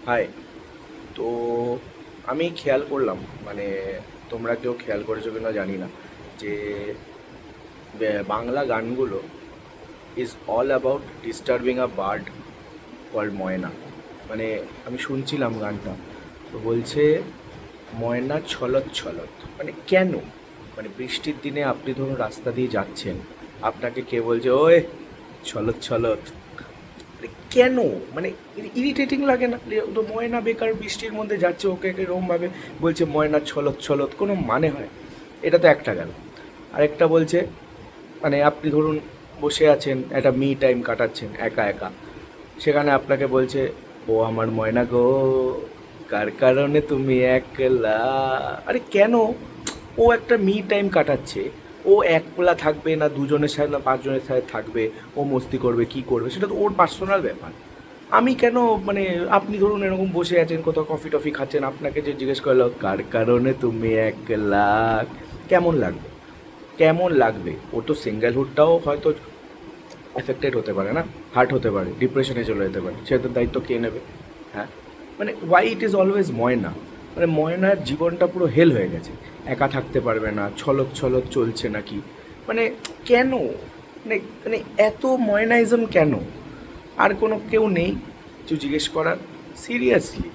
High. তো আমি খেয়াল করলাম, মানে তোমরা কেউ খেয়াল করেছো কিনা জানি না, যে বাংলা গানগুলো is all about disturbing a bird called myna. মানে আমি শুনছিলাম গানটা, তো বলছে ময়না ছলত ছলত, মানে কেন? মানে বৃষ্টির দিনে আপনি ধরুন রাস্তা দিয়ে যাচ্ছেন, আপনাকে কে বলছে ওই ছলত ছলত, মানে কেন? মানে ইরিটেটিং লাগে না? তো ময়না বেকার বৃষ্টির মধ্যে যাচ্ছে, ওকে এরকমভাবে বলছে ময়না ছলত ছলত, কোনো মানে হয়? এটা তো একটা গেল। আরেকটা বলছে, মানে আপনি ধরুন বসে আছেন, একটা মি টাইম কাটাচ্ছেন একা একা, সেখানে আপনাকে বলছে ও আমার ময়না গো, কার কারণে তুমি একলা। আরে কেন? ও একটা মি টাইম কাটাচ্ছে, ও একলা থাকবে না দুজনের সাথে না পাঁচজনের সাথে থাকবে, ও মস্তি করবে কি করবে সেটা তো ওর পার্সোনাল ব্যাপার। আমি কেন? মানে আপনি ধরুন এরকম বসে আছেন, কোথাও কফি টফি খাচ্ছেন, আপনাকে যে জিজ্ঞেস করলো কার কারণে তুমি একলা, কেমন লাগবে? কেমন লাগবে? ও তো সিঙ্গেলহুডটাও হয়তো এফেক্টেড হতে পারে না, হার্ট হতে পারে, ডিপ্রেশনে চলে যেতে পারে, সেটার দায়িত্ব কে নেবে? হ্যাঁ, মানে ওয়াই ইট ইজ অলওয়েজ ময়না? মানে ময়নার জীবনটা পুরো হেল হয়ে গেছে, একা থাকতে পারবে না, ছলক ছলক চলছে নাকি, মানে কেন? মানে মানে এত ময়নাইজম কেন? আর কোনো কেউ নেই কিছু জিজ্ঞেস করার? সিরিয়াসলি,